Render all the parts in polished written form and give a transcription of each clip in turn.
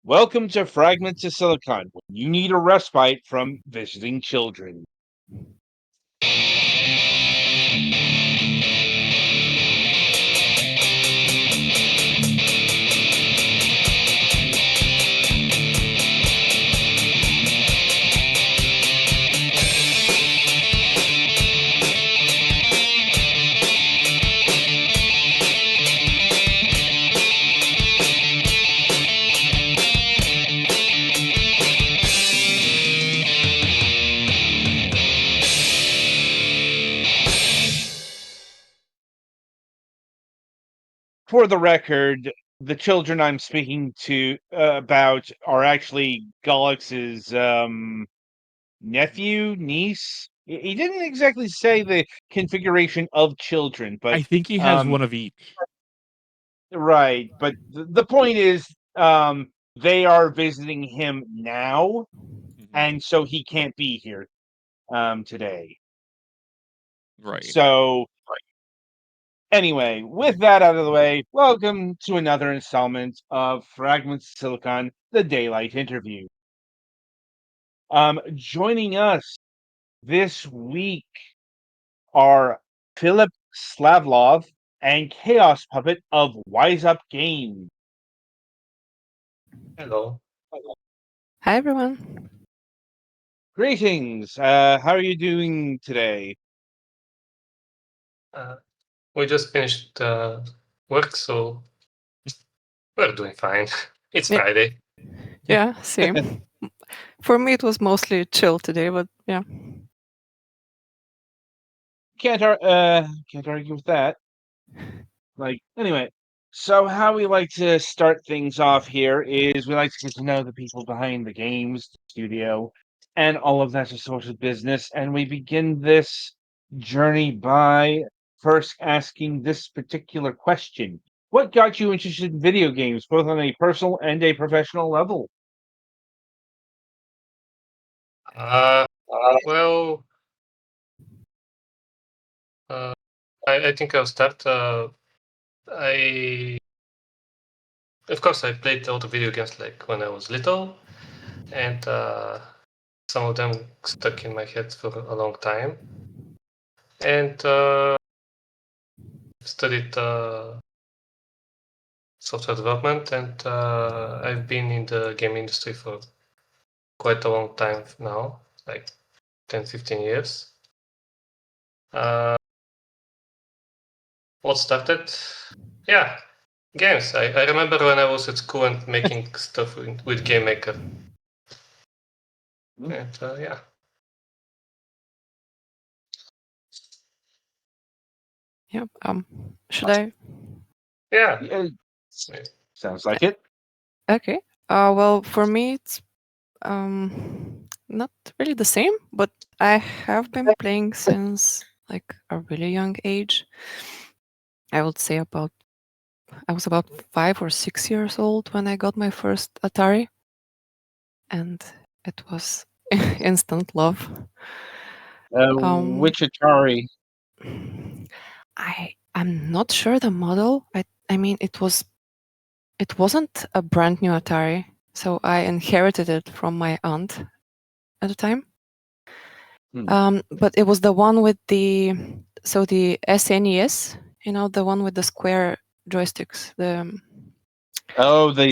Welcome to Fragments of Silicon, when you need a respite from visiting children. For the record, the children I'm speaking to about are actually Gollix's nephew, niece. He didn't exactly say the configuration of children, but I think he has one of each. right. But the point is, they are visiting him now, and so he can't be here today. Right. So anyway, with that out of the way, welcome to another installment of Fragments of Silicon, the Daylight Interview. Joining us this week are Filip, Slavov, and ChaosPuppet of Wise Up Games. Hello. Hi, everyone. Greetings. How are you doing today? We just finished work, so we're doing fine. It's Yeah. Friday. Yeah, same. For me, it was mostly chill today, but yeah. Can't argue with that. Anyway, so how we like to start things off here is we like to get to know the people behind the games, the studio, and all of that sort of business. And we begin this journey by first asking this particular question. What got you interested in video games, both on a personal and a professional level? Well, I think I'll start. Of course, I played a lot of video games like when I was little, and some of them stuck in my head for a long time. And studied software development, and I've been in the game industry for quite a long time now, like 10, 15 years. What started? Yeah, games. I remember when I was at school and making stuff with Game Maker. And yeah. Yeah. Should I? Yeah. Sounds like it. Okay. Well, for me, it's not really the same, but I have been playing since like a really young age. I would say I was about 5 or 6 years old when I got my first Atari, and it was instant love. Which Atari? I'm not sure the model. I mean, it wasn't a brand new Atari, so I inherited it from my aunt at the time. But it was the one with the SNES, the one with the square joysticks. The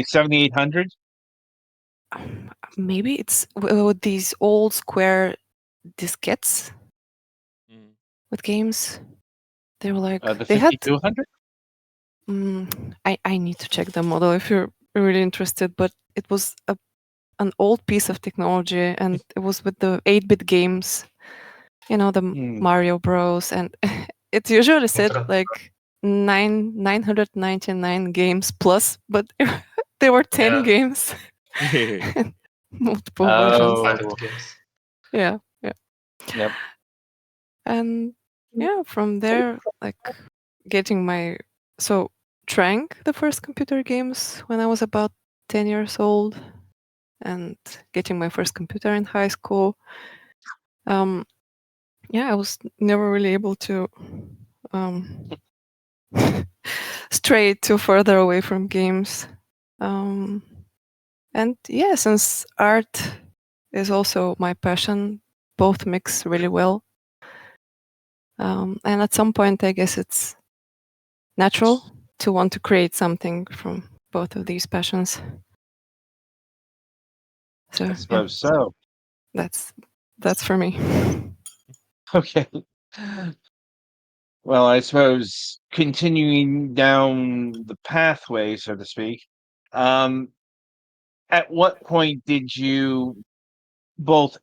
7800. Maybe it's with these old square diskettes with games. They were like the they had. 5200. I need to check the model if you're really interested, but it was an old piece of technology, and it was with the 8-bit games, the Mario Bros, and it usually said like 999 games plus, but there were 10 games. Multiple versions. Games. Yeah. Yep. And yeah, from there, like trying the first computer games when I was about 10 years old, and getting my first computer in high school. I was never really able to stray too further away from games. And yeah, since art is also my passion, both mix really well. And at some point, I guess it's natural to want to create something from both of these passions. So I suppose so. that's for me. Okay. Well, I suppose continuing down the pathway, so to speak, at what point did you both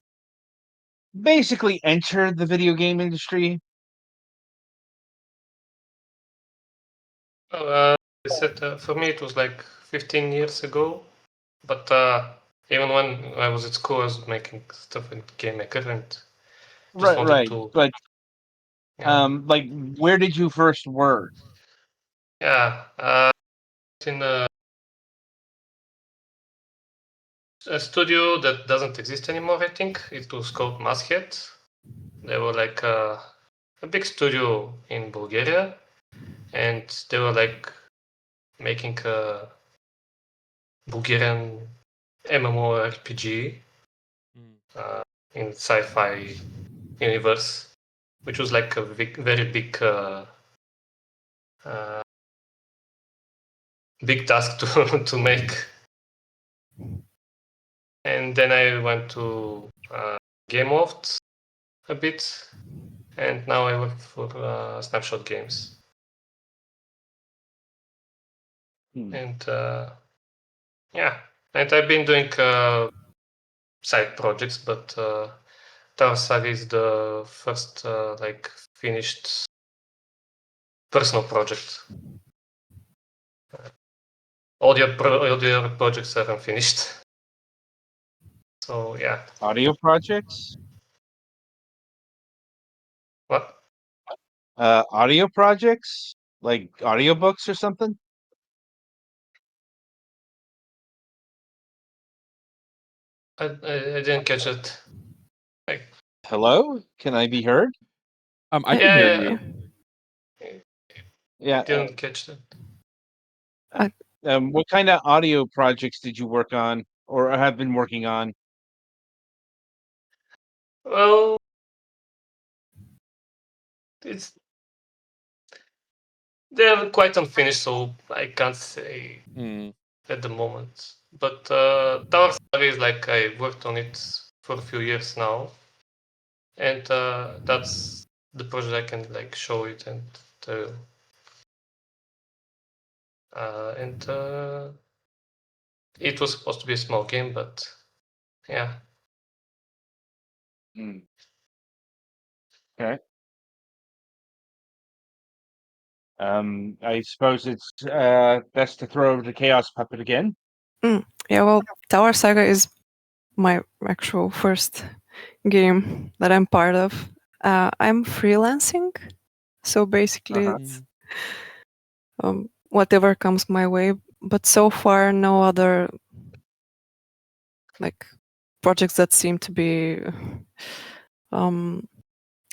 basically enter the video game industry? I said for me it was like 15 years ago, but even when I was at school, I was making stuff in Game Maker and just wanted Right. to. But Yeah, like, where did you first work? yeah. In a studio that doesn't exist anymore, I think. It was called Masthead. They were like a big studio in Bulgaria, and they were like making a Bulgarian MMORPG in sci-fi universe, which was like a very big big task to make. And then I went to GameLoft a bit, and now I work for Snapshot Games. And yeah, and I've been doing side projects, but Towers Saga is the first like finished personal project. All the other projects are unfinished. So yeah. Audio projects? What? Audio projects? Like audiobooks or something? I didn't catch it. Like, Hello? Can I be heard? I can hear yeah, you. Yeah. didn't catch that. What kind of audio projects did you work on or have been working on? Well, they're quite unfinished, so I can't say at the moment. But Tower Saga is like I worked on it for a few years now, and that's the project I can like show it and tell you. And it was supposed to be a small game, but yeah. Okay. I suppose it's best to throw over to ChaosPuppet again. Yeah, well, Tower Saga is my actual first game that I'm part of. I'm freelancing, so basically it's whatever comes my way. But so far, no other like projects that seem to be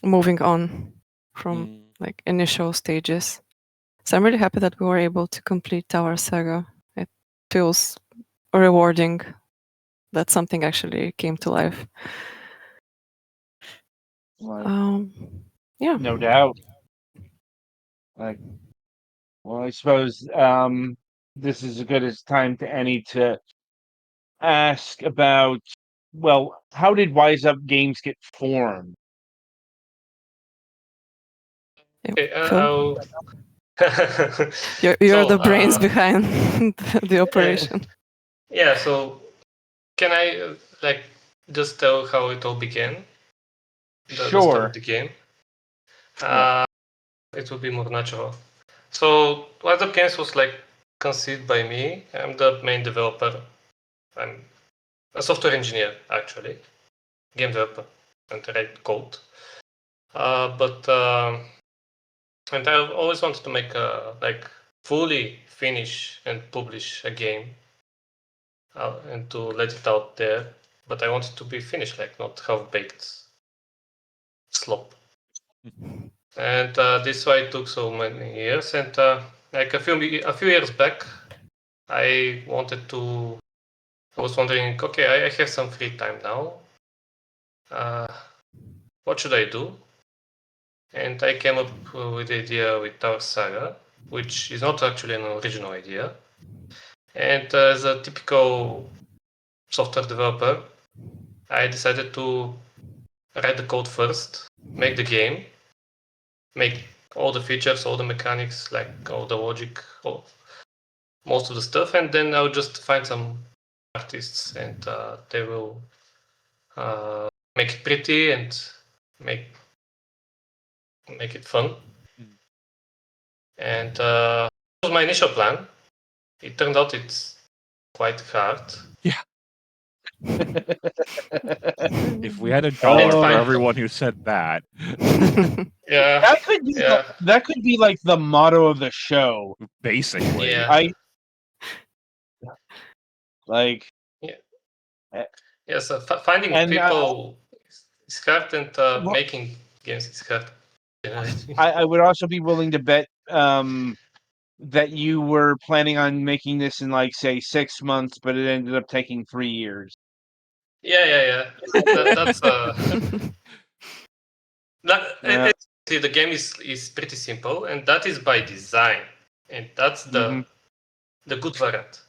moving on from like initial stages. So I'm really happy that we were able to complete Tower Saga. It feels rewarding that something actually came to life. Yeah. No doubt. Like, well, I suppose this is as good as time to any to ask about, well, how did Wise Up Games get formed? Okay, you're the brains behind the operation. Yeah, so can I like just tell how it all began? The start of the game. It will be more natural. So Wise Up Games was like conceived by me. I'm the main developer. I'm a software engineer actually, game developer, and I write code. And I always wanted to make a like fully finish and publish a game and to let it out there. But I wanted to be finished, like not half-baked slop. And this is why it took so many years. And like a few years back, I was was wondering, okay, I have some free time now. What should I do? And I came up with the idea with Towers Saga, which is not actually an original idea. And as a typical software developer, I decided to write the code first, make the game, make all the features, all the mechanics, like all the logic, most of the stuff, and then I'll just find some artists and they will make it pretty and make it fun. And that was my initial plan. It turned out it's quite hard. Yeah. If we had $1 for fine. everyone who said that, Yeah, that could be like the motto of the show. basically. yeah. Like, Yes, finding and, people is hard, and well- making games is hard. I would also be willing to bet that you were planning on making this in, like, say, 6 months, but it ended up taking 3 years. Yeah. That's Yeah. see, the game is pretty simple, and that is by design, and that's the good variant.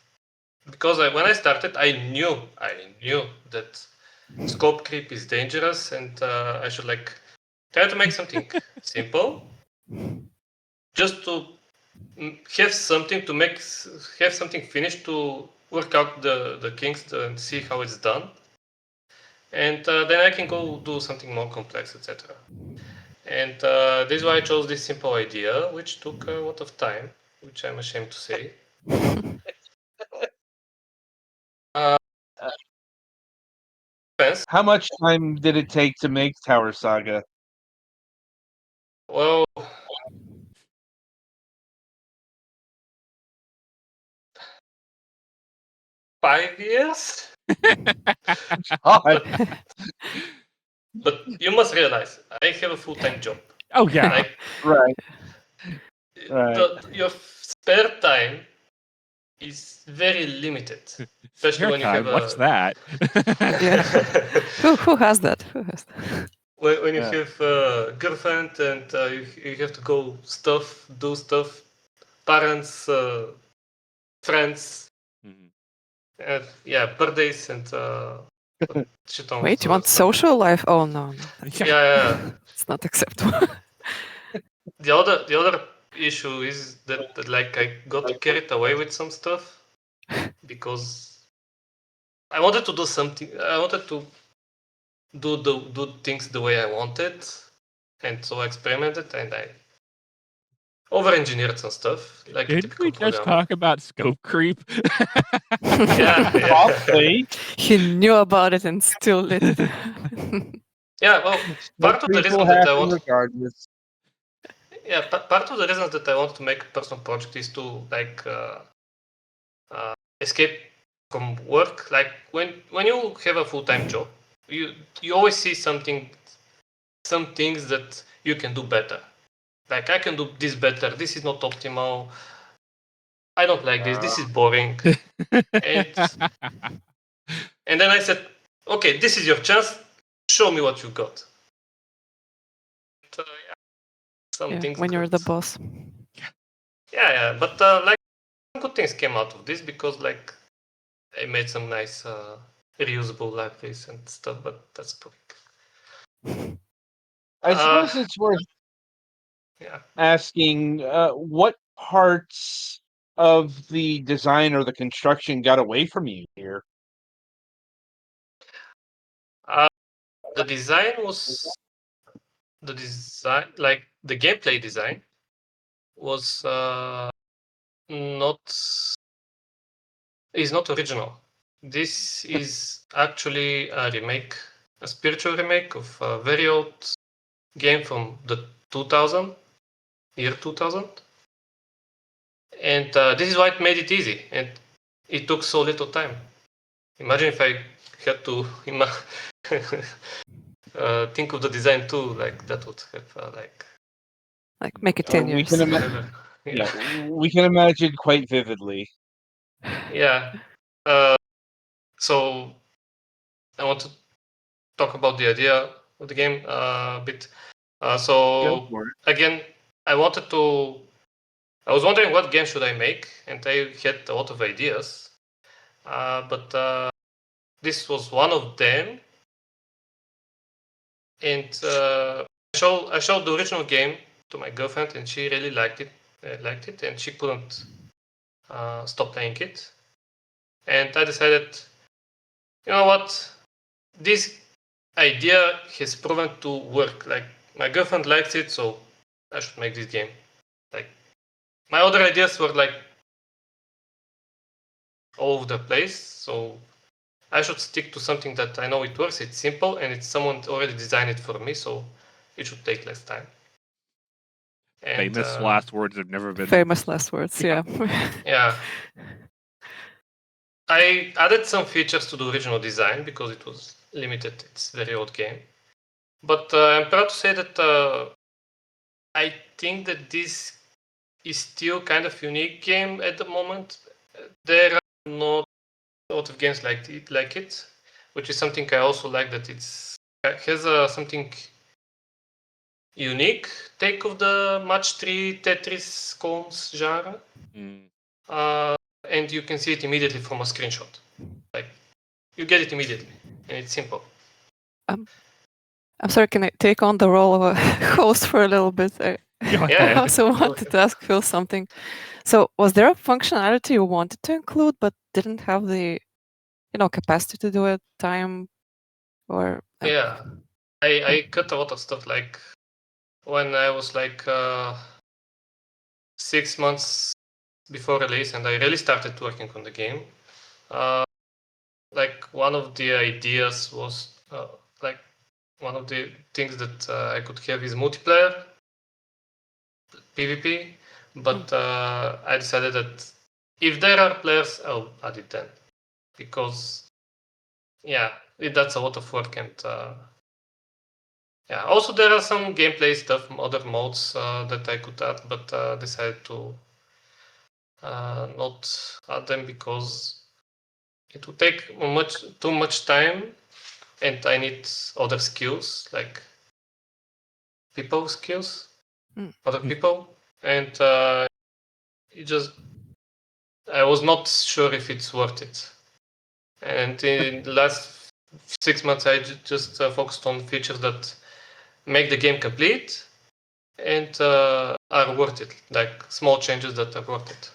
Because when I started, I knew that scope creep is dangerous, and I should try to make something simple, just to have something finished to work out the kinks and see how it's done, and then I can go do something more complex, etc. And this is why I chose this simple idea, which took a lot of time, which I'm ashamed to say. How much time did it take to make Towers Saga? Well, five years. But you must realize, I have a full-time job. Oh yeah. Right. Your spare time is very limited, especially when you have What's that? Yeah. Who has that? When you have a girlfriend and you have to go do stuff, parents, friends, birthdays and shit on. Wait, you want social life? Oh no. Yeah. It's not acceptable. The other issue is that I got carried away with some stuff because I wanted to do something. I wanted to do things the way I wanted, and so I experimented and I over-engineered some stuff. Like Didn't we just talk about scope creep? Probably. He knew about it and still let it. Yeah, well, part of the reason that I want. Regardless. Yeah, part of the reason that I want to make a personal project is to escape from work. Like when you have a full-time job, you always see some things that you can do better. Like I can do this better. This is not optimal. I don't like this. This is boring. And then I said, okay, this is your chance. Show me what you got. Things when you're the boss. Yeah, but good things came out of this because I made some nice reusable libraries and stuff, but that's public. I suppose it's worth asking what parts of the design or the construction got away from you here. The design, like the gameplay design, was not original. This is actually a remake, a spiritual remake of a very old game from the year 2000. And this is why it made it easy, and it took so little time. Imagine if I had to think of the design too, that would have make it 10 years. We can imagine quite vividly. Yeah. So I want to talk about the idea of the game a bit. So again, I was wondering what game should I make, and I had a lot of ideas, but this was one of them. And I showed the original game to my girlfriend, and she really liked it. And she couldn't stop playing it. And I decided, you know what, this idea has proven to work. Like, my girlfriend likes it, so I should make this game. Like, my other ideas were like all over the place, so I should stick to something that I know it works. It's simple, and it's someone already designed it for me, so it should take less time. And, Famous last words have never been. Famous last words, yeah. Yeah. I added some features to the original design because it was limited. It's a very old game. But I'm proud to say that I think that this is still kind of unique game at the moment. There are not a lot of games like it, which is something I also like, that it has something unique take of the match 3 Tetris cones genre. And you can see it immediately from a screenshot. Like, you get it immediately, and it's simple. I'm sorry, can I take on the role of a host for a little bit? I also wanted to ask Phil something. So, was there a functionality you wanted to include but didn't have the, capacity to do it, time, or? Yeah, I cut a lot of stuff. Like, when I was like 6 months before release, and I really started working on the game. Like, one of the ideas was like, one of the things that I could have is multiplayer PvP, but I decided that if there are players, I'll add it then, because that's a lot of work. And also there are some gameplay stuff, other modes that I could add, but decided to not add them because it would take too much time, and I need other skills, like people skills, other people, and I was not sure if it's worth it. And in the last 6 months, I just focused on features that make the game complete and are worth it, like small changes that are worth it.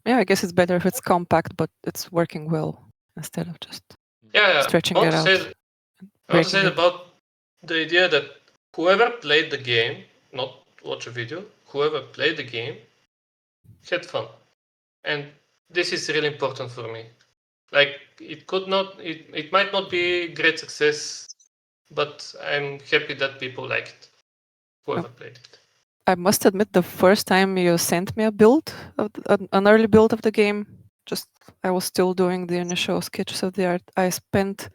Yeah, I guess it's better if it's compact, but it's working well instead of just stretching it out. I want to say about the idea that whoever played the game, not watch a video, whoever played the game had fun. And this is really important for me. Like, it might not be great success, but I'm happy that people like it, whoever played it. I must admit, the first time you sent me a build, an early build of the game, I was still doing the initial sketches of the art. I spent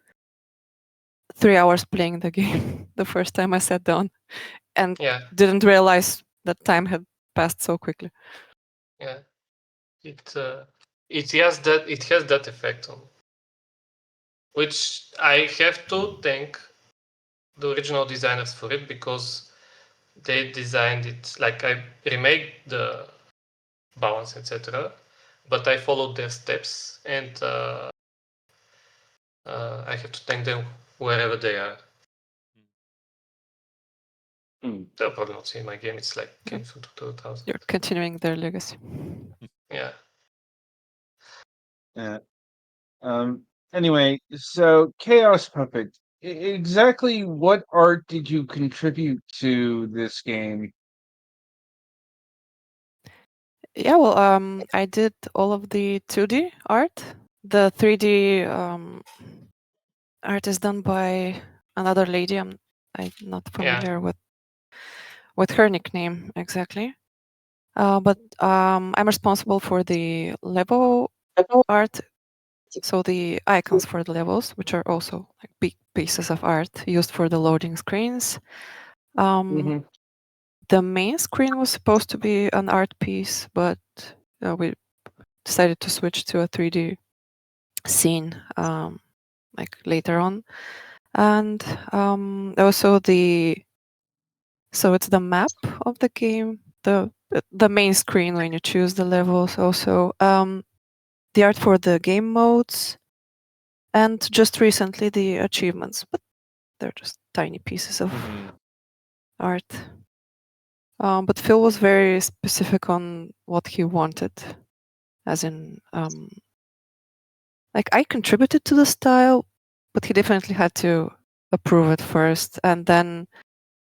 3 hours playing the game the first time I sat down, and didn't realize that time had passed so quickly. Yeah, it has that effect on, which I have to thank the original designers for it, because they designed it. Like, I remade the balance, etc., but I followed their steps, and I have to thank them wherever they are. They'll probably not see my game. It's like game from 2000. You're continuing their legacy. Yeah. Anyway, so ChaosPuppet, exactly what art did you contribute to this game? Yeah, well, I did all of the 2D art. The 3D art is done by another lady. I'm not familiar with her nickname exactly. But I'm responsible for the level art, so the icons for the levels, which are also like big pieces of art used for the loading screens. The main screen was supposed to be an art piece, but we decided to switch to a 3D scene like later on. And also it's the map of the game, the main screen when you choose the levels, also the art for the game modes, and just recently the achievements, but they're just tiny pieces of art. But Phil was very specific on what he wanted, as in like I contributed to the style, but he definitely had to approve it first, and then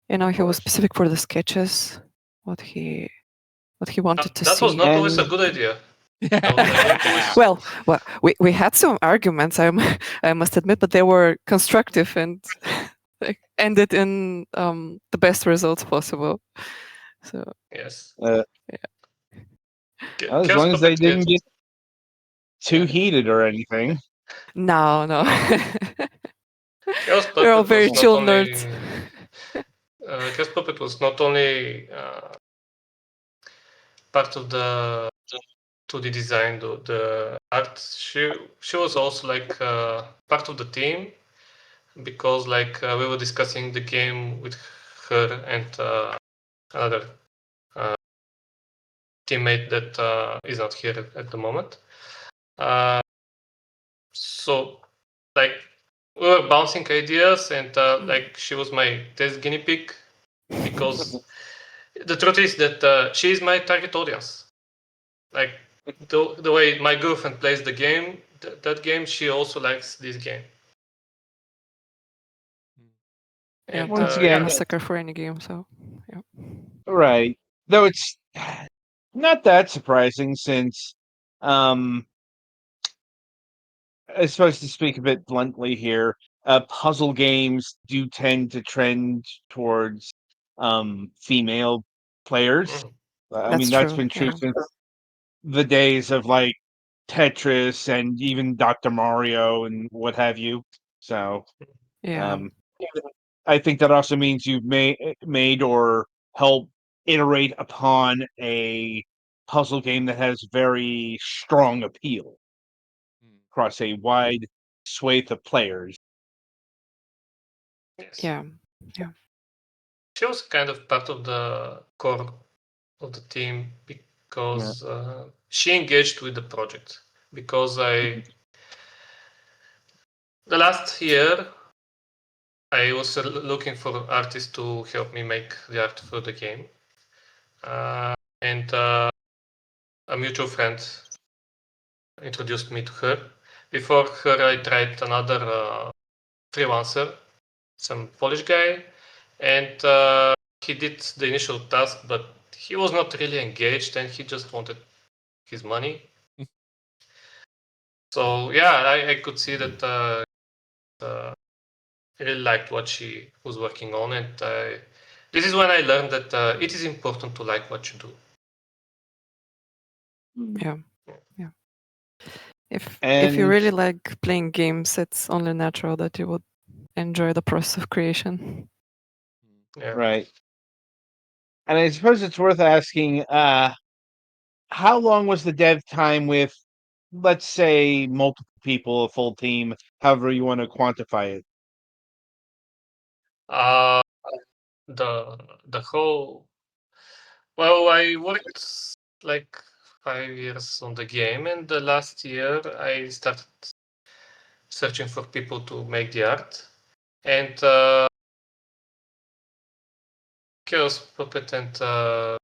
he was course. specific for the sketches, what he wanted to That see. was not always a And- good idea. I don't always. Well, we had some arguments, I must admit, but they were constructive and like, ended in the best results possible. So Yes. as long as they didn't get too Yeah. heated or anything. no. ChaosPuppet They're all very was not chill only. nerds. ChaosPuppet was not only part of the 2D design, the art. She was also like part of the team, because like we were discussing the game with her and another teammate that is not here at the moment. So like we were bouncing ideas, and like she was my test guinea pig, because the truth is that she is my target audience. Like the way my girlfriend plays the game, that game, she also likes this game. Yeah, And Once I'm again- a sucker for any game, so yeah. Right. Though it's not that surprising, since I suppose, to speak a bit bluntly here, puzzle games do tend to trend towards female players. I mean, that's true, been true yeah. since the days of like Tetris and even Dr. Mario and what have you. So Yeah. I think that also means you've made or helped iterate upon a puzzle game that has very strong appeal across a wide swathe of players. yes. Yeah. She was kind of part of the core of the team, because she engaged with the project. Because the last year I was looking for artists to help me make the art for the game, and a mutual friend introduced me to her. Before her, I tried another freelancer, some Polish guy, and he did the initial task, but he was not really engaged, and he just wanted his money. So yeah, I could see that I really liked what she was working on, and this is when I learned that it is important to like what you do. Yeah. If you And- really like playing games, it's only natural that you would enjoy the process of creation. Yeah. Right. And I suppose it's worth asking, how long was the dev time with, let's say, multiple people, a full team, however you want to quantify it? The whole. Well, I worked like 5 years on the game, and the last year I started searching for people to make the art, and ChaosPuppet and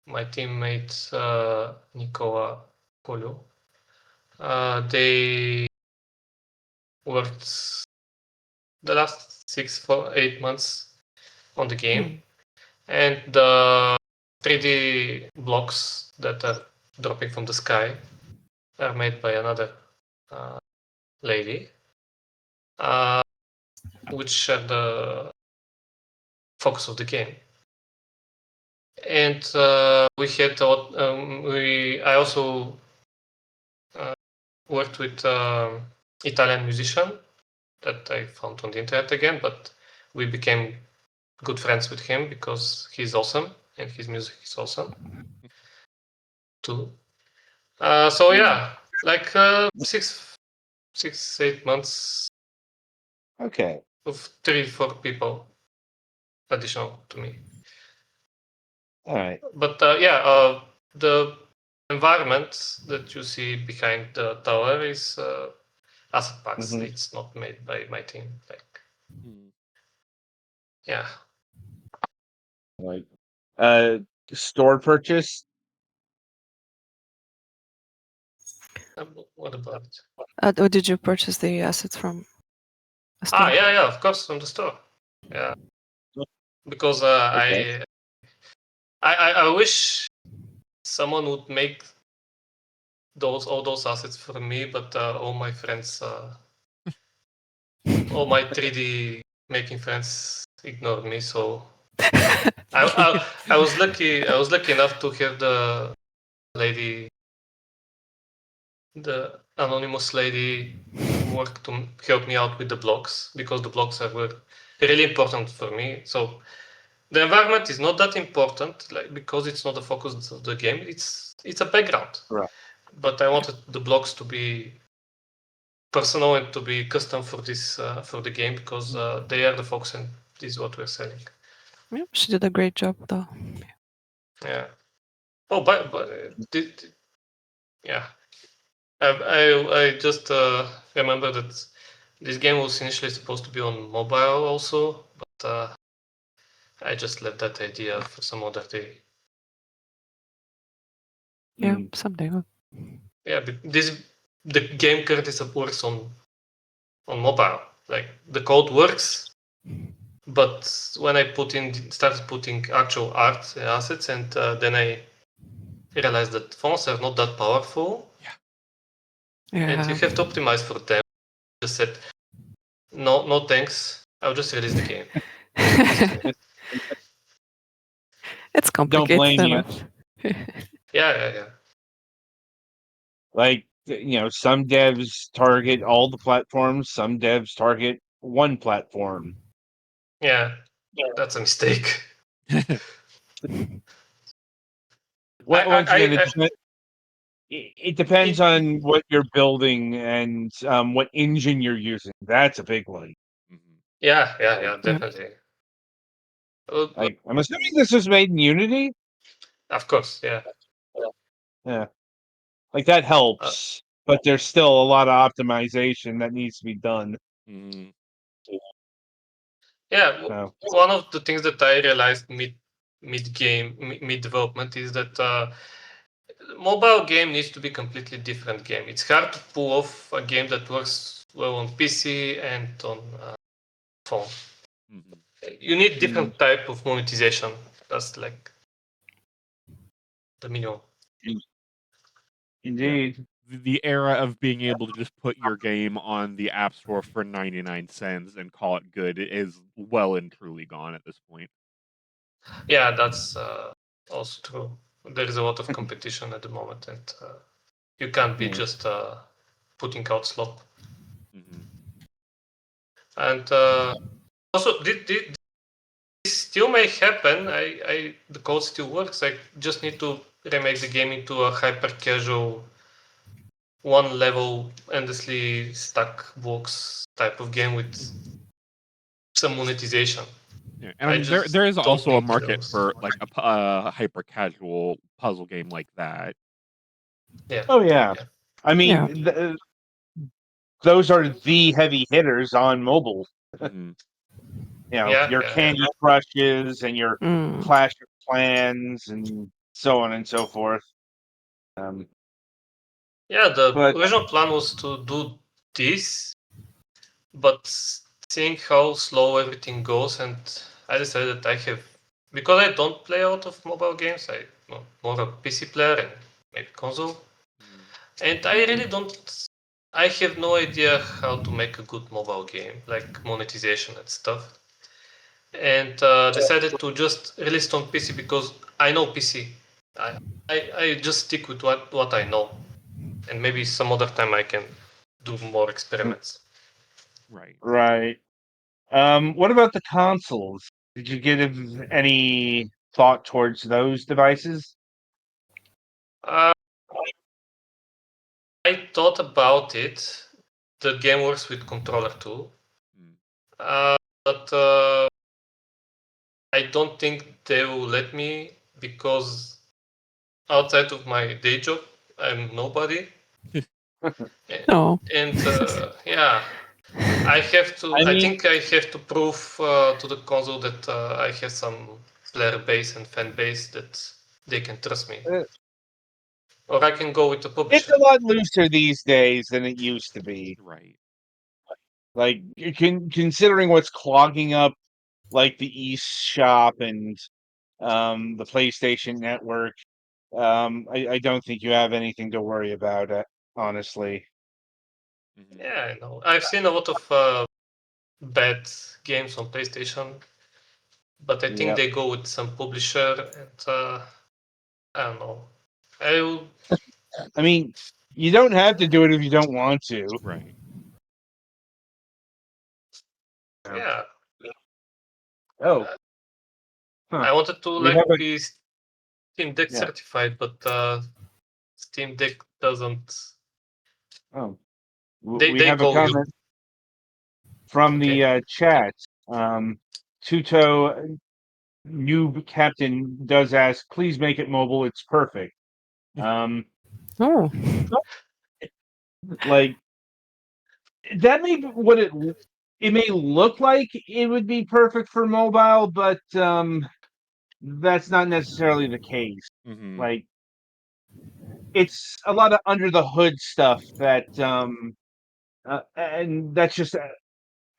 my teammate Nikola Kolu, they worked the last 8 months on the game, and the 3D blocks that are dropping from the sky are made by another lady, which are the focus of the game. And we had I also worked with Italian musician that I found on the internet again, but we became good friends with him because he's awesome and his music is awesome too. So yeah, like 6-8 months Okay. of 3-4 people additional to me. All right. But the environment that you see behind the tower is asset packs. Mhm. It's not made by my team. Like, Hmm. yeah. Like, store purchase. What about it? Or did you purchase the assets from a store? Yeah, of course, from the store. Yeah, because Okay. I wish someone would make all those assets for me, but all my friends, all my 3D making friends ignored me. So I was lucky. I was lucky enough to have the lady, the anonymous lady, work to help me out with the blocks, because the blocks were really important for me. So the environment is not that important, like, because it's not the focus of the game. It's a background. Right. But I wanted the blocks to be personal and to be custom for this for the game, because they are the focus and this is what we're selling. Yeah, she did a great job, though. Yeah. Oh, but yeah. I just remember that this game was initially supposed to be on mobile also, but I just left that idea for some other day. Yeah, Mm. someday. Yeah, but the game currently works on mobile. Like, the code works, but when I started putting actual art assets, and then I realized that phones are not that powerful, and you Yeah. have to optimize for them. Just said no thanks. I'll just release the game. It's Don't complicated blame you. enough. Yeah. Like, some devs target all the platforms. Some devs target one platform. Yeah, that's a mistake. Once again, I it depends on what you're building and what engine you're using. That's a big one. Mhm. yeah, Yeah. definitely. Like, I'm assuming this was made in Unity. Of course, yeah. Yeah, like that helps, but there's still a lot of optimization that needs to be done. Mhm. Yeah, So, one of the things that I realized mid development is that mobile game needs to be completely different game. It's hard to pull off a game that works well on PC and on phone. Mhm. You need different type of monetization. That's like the minimum. indeed. The era of being able to just put your game on the App Store for 99 cents and call it good is well and truly gone at this point. Yeah, that's also true. There is a lot of competition at the moment, and you can't be Yeah. just putting out slop. Mhm. And also, this still may happen. The code still works. I just need to remake the game into a hyper casual, one level, endlessly stack blocks type of game with some monetization. Yeah, and I I mean there just is don't also a need market those. for like a hyper casual puzzle game like that. Yeah. Oh yeah. Yeah. I Yeah. mean, those are the heavy hitters on mobile. Mhm. Your Yeah. Candy Crushes and your Mm. Clash of Clans and so on and so forth. Um, Yeah, the but original plan was to do this, but seeing how slow everything goes, and I decided because I don't play a lot of mobile games, I'm more a PC player and maybe console, Mhm. and I really don't. I have no idea how to make a good mobile game, like monetization and stuff, and decided to just release it on PC because I know PC. I just stick with what I know, and maybe some other time I can do more experiments. Right. right. What about the consoles? Did you give any thought towards those devices? Uh, I thought about it, the game works with controller too. Mm. But I don't think they will let me because outside of my day job, I'm nobody. No. And yeah, I have to. I I mean- think I have to prove to the console that I have some player base and fan base that they can trust me, or I can go with the It's publisher. a lot looser these days than it used to be. Right. Like considering what's clogging up like the eShop and the PlayStation Network, I don't think you have anything to worry about, honestly. Mhm. Yeah, I know. I've seen a lot of bad games on PlayStation, but I think Yep. they go with some publisher, and I don't know. I mean, you don't have to do it if you don't want to. Right. Yeah, Oh, huh. I wanted to We have a be Steam Deck Yeah. certified, but Steam Deck doesn't. oh, we They have a go you. comment from the Okay. chat. Tuto Noob Captain does ask, please make it mobile. It's perfect. Oh. Like that may be what it may look like it would be perfect for mobile, but that's not necessarily the case. Mhm. Like it's a lot of under the hood stuff that and that's just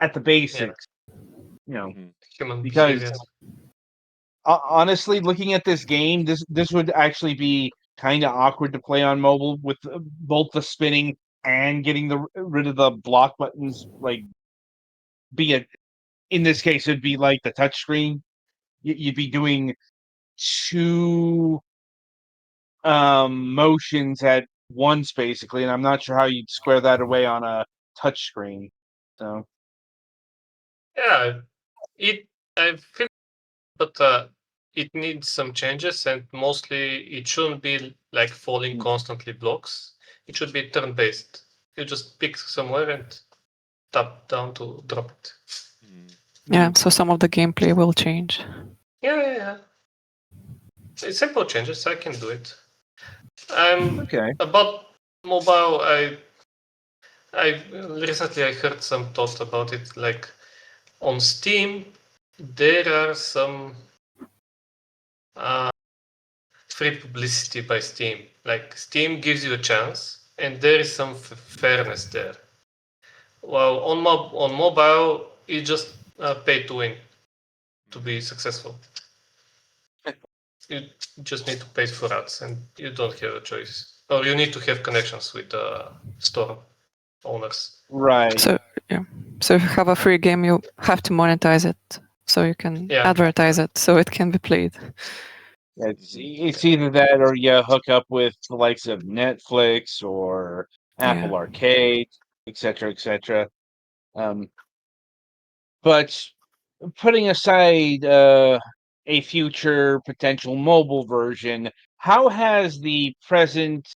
at the basics, Mhm. Human because behavior. honestly, looking at this game, this would actually be kind of awkward to play on mobile with both the spinning and getting rid of the block buttons. Like, in this case, it'd be like the touchscreen. You'd be doing two motions at once, basically, and I'm not sure how you'd square that away on a touchscreen. So, Yeah, I feel, but it needs some changes, and mostly it shouldn't be like falling constantly blocks. It should be turn-based. You just pick somewhere and tap down to drop it. Mhm. Yeah, so some of the gameplay will change. Yeah. It's simple changes. I can do it. okay. About mobile. I recently I heard some thought about it. Like on Steam, there are some free publicity by Steam. Like Steam gives you a chance, and there is some fairness there. Well, on mobile, you just pay to win to be successful. You just need to pay for ads, and you don't have a choice. Or you need to have connections with the store owners. Right. So yeah. So if you have a free game, you have to monetize it so you can advertise it so it can be played. It's either that or you hook up with the likes of Netflix or Apple Arcade, etc., etc. But putting aside a future potential mobile version, how has the present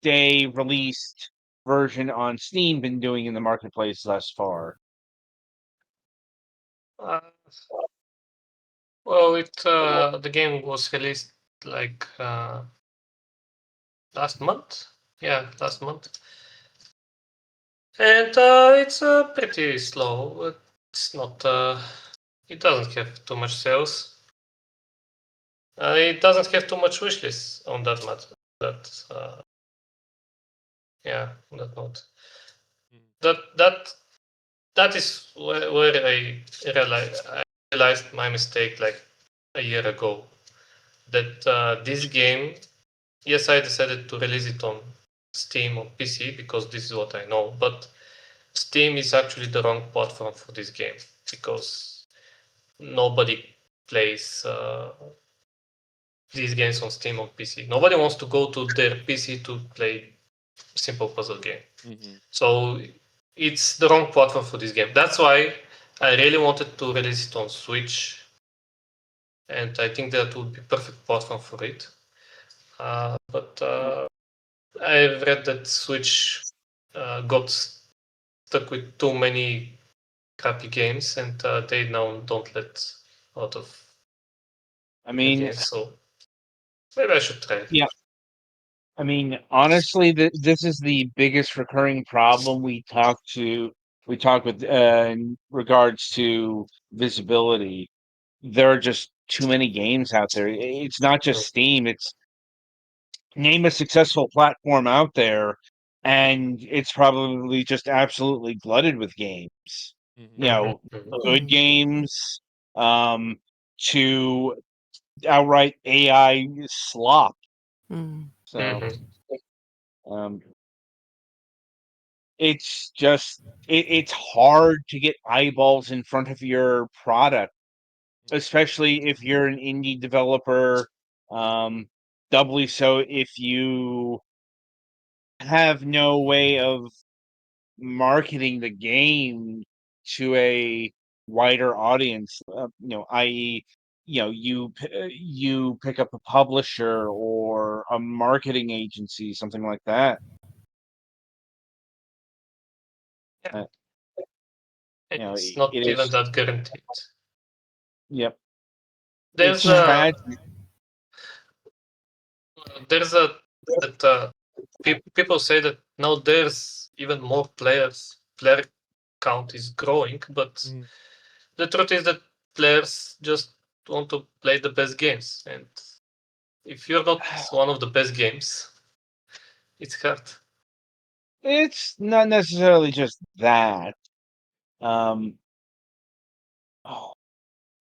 day released version on Steam been doing in the marketplace thus far? Well, the game was released like last month. Yeah, last month. And it's pretty slow. It's not. It doesn't have too much sales. It doesn't have too much wishlist on that matter. On that note. That is where I realized my mistake like a year ago. That this game, yes, I decided to release it on Steam or PC because this is what I know, but Steam is actually the wrong platform for this game because nobody plays these games on Steam or PC. Nobody wants to go to their PC to play simple puzzle game. Mhm. So it's the wrong platform for this game. That's why I really wanted to release it on Switch, and I think that would be perfect platform for it. But I've read that Switch got stuck with too many crappy games, and they now don't let a lot of I new mean, games. So maybe I should try. yeah. I mean, honestly, this is the biggest recurring problem we talk with in regards to visibility. There are just too many games out there. It's not just Steam. It's name a successful platform out there, and it's probably just absolutely glutted with games. You know, good games, um, to outright AI slop. So, um, it's just it's hard to get eyeballs in front of your product, especially if you're an indie developer. Doubly so if you have no way of marketing the game to a wider audience, i.e., you pick up a publisher or a marketing agency, something like that. Yeah. Uh, It's not it even is. that guaranteed. Yep, There's it's a tragic. there's a that people say that now there's even more players. Player count is growing, but the truth is that players just want to play the best games, and if you're not one of the best games, it's hard. It's not necessarily just that. Um, oh,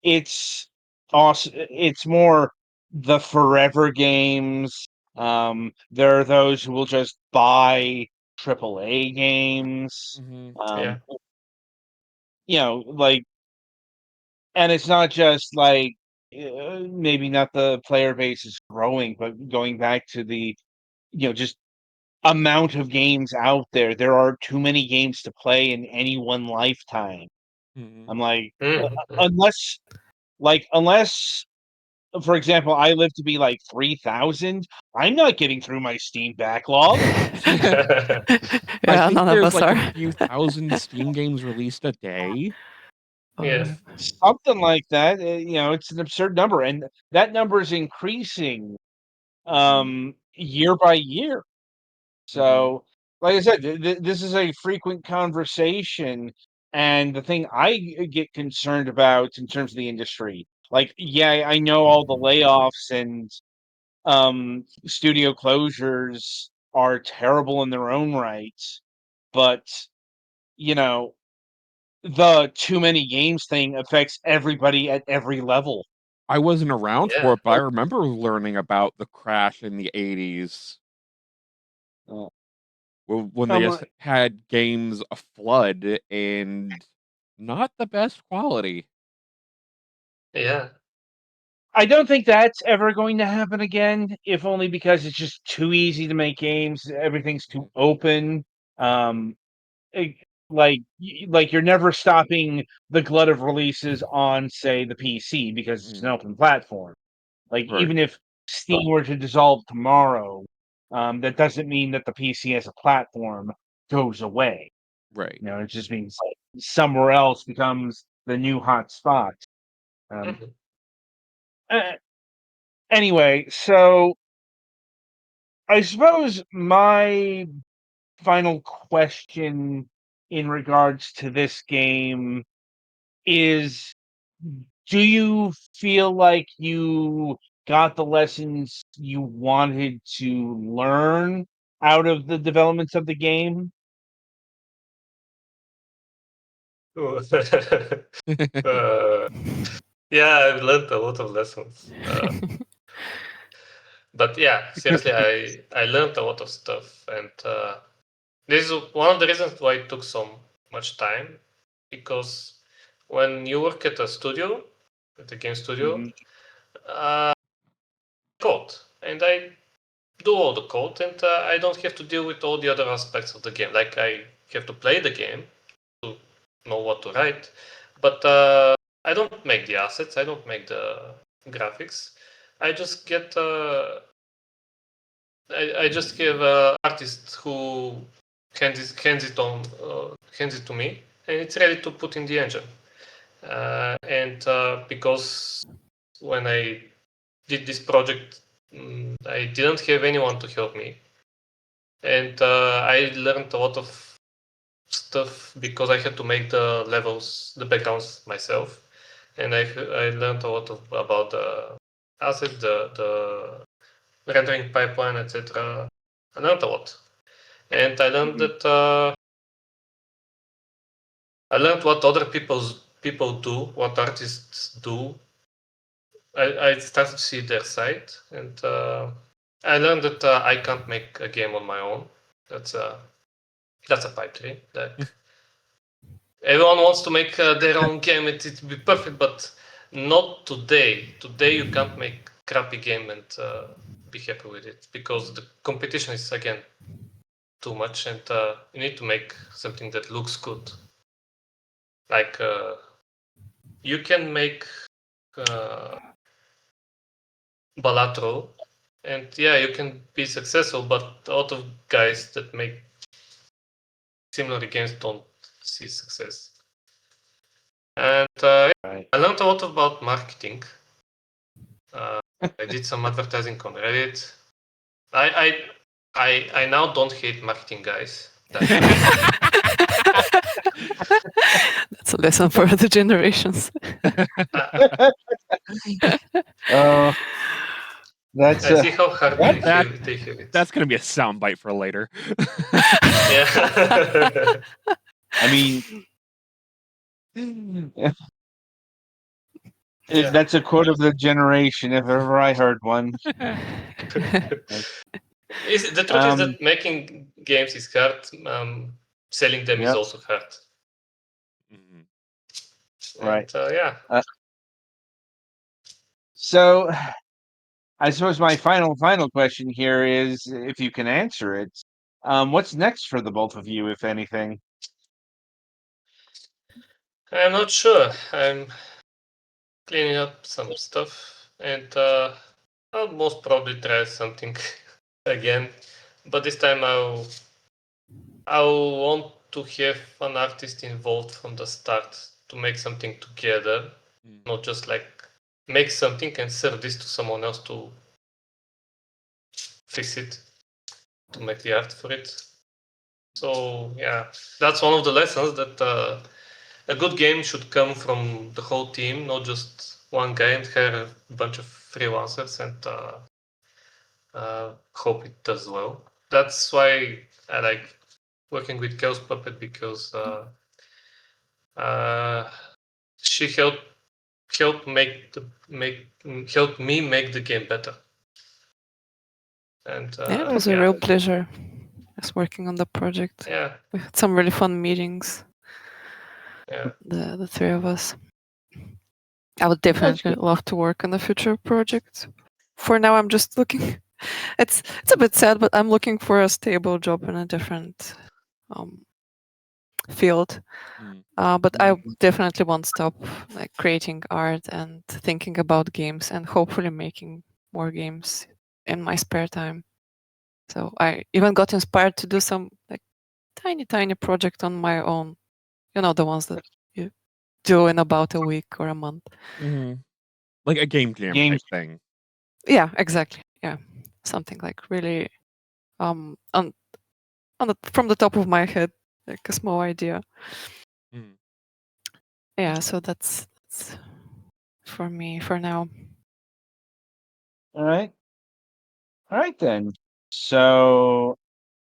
it's also it's more the forever games. There are those who will just buy AAA games. Yeah. Like, and it's not just like maybe not the player base is growing, but going back to the just amount of games out there. There are too many games to play in any one lifetime. I'm like, unless, unless, for example, I live to be like 3,000, I'm not getting through my Steam backlog. I Yeah, think none of there's us like are. a few thousand Steam games released a day. Yeah. Something like that. It's an absurd number, and that number is increasing year by year. So, like I said, this is a frequent conversation, and the thing I get concerned about in terms of the industry, like, yeah, I know all the layoffs and studio closures are terrible in their own right, but you know, the too many games thing affects everybody at every level. I wasn't around Yeah. for it, but I remember learning about the crash in the 80s Uh, when they just um, had games a flood and not the best quality. Yeah. I don't think that's ever going to happen again, if only because it's just too easy to make games. Everything's too open. Um, it- like you're never stopping the glut of releases on, say, the PC because it's an open platform. Like, Right. even if Steam were to dissolve tomorrow, that doesn't mean that the PC as a platform goes away. Right. It just means like somewhere else becomes the new hot spot. Um, uh, anyway, so I suppose my final question in regards to this game is, do you feel like you got the lessons you wanted to learn out of the development of the game? uh, yeah, I've learned a lot of lessons. But yeah, seriously, I learned a lot of stuff, and this is one of the reasons why it took so much time, because when you work at a studio, at a game studio, Mhm. code, and I do all the code, and I don't have to deal with all the other aspects of the game. Like, I have to play the game to know what to write, but I don't make the assets, I don't make the graphics. I just get I just have artists who hands it to me, and it's ready to put in the engine. And because when I did this project, I didn't have anyone to help me, and I learned a lot of stuff because I had to make the levels, the backgrounds myself, and I learned a lot about the asset, the rendering pipeline, etc. I learned a lot, and I learned that I learned what other people do, what artists do. I started to see their side, and I learned that I can't make a game on my own. That's a pipe dream. Like everyone wants to make their own game and it be perfect, but not today. Today you can't make crappy game and be happy with it because the competition is again too much, and you need to make something that looks good. Like you can make Balatro, and yeah, you can be successful, but a lot of guys that make similar games don't see success. And Right. I learned a lot about marketing. I did some advertising on Reddit. I now don't hate marketing guys. That's a lesson for other generations. Oh, that's I see how hard they That- have it. That's going to be a soundbite for later. Yeah. I mean, Yeah. that's a quote of the generation, if ever I heard one. The truth is that making games is hard. Selling them is Yep. also hard. Mhm. Right. And, yeah. So, I suppose my final question here is, if you can answer it, what's next for the both of you, if anything? I'm not sure. I'm cleaning up some stuff, and I'll most probably try something again. But this time I'll want to have an artist involved from the start to make something together, not just like make something and serve this to someone else to fix it, to make the art for it. So yeah, that's one of the lessons that a good game should come from the whole team, not just one guy, and hire a bunch of freelancers and hope it does well. That's why I like working with ChaosPuppet, because she helped me make the game better. And Yeah, it was a real pleasure just working on the project. Yeah. We had some really fun meetings. Yeah. The three of us. I would definitely love to work on a future project. For now, I'm just looking. It's a bit sad, but I'm looking for a stable job in a different field. But I definitely won't stop like creating art and thinking about games and hopefully making more games in my spare time. So I even got inspired to do some like tiny project on my own. You know, the ones that you do in about a week or a month. Like a game jam type thing. Yeah, exactly. Yeah, something like really from the top of my head, like a small idea. Yeah, so that's for me for now. All right then. So,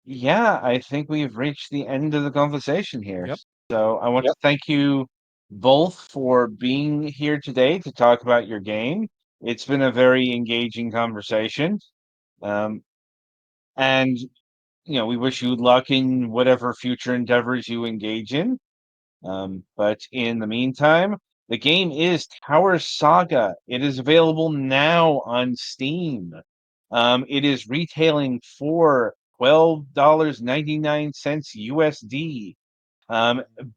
yeah, I think we've reached the end of the conversation here. Yep. So I want to thank you both for being here today to talk about your game. It's been a very engaging conversation. And we wish you luck in whatever future endeavors you engage in. But in the meantime, the game is Towers Saga. It is available now on Steam. It is retailing for $12.99 USD.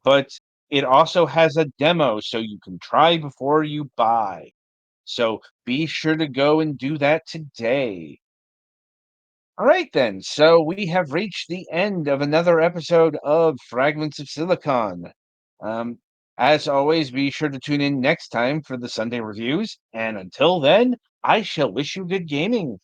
But it also has a demo, so you can try before you buy. So be sure to go and do that today. All right, then. So we have reached the end of another episode of Fragments of Silicon. As always, be sure to tune in next time for the Sunday reviews. And until then, I shall wish you good gaming.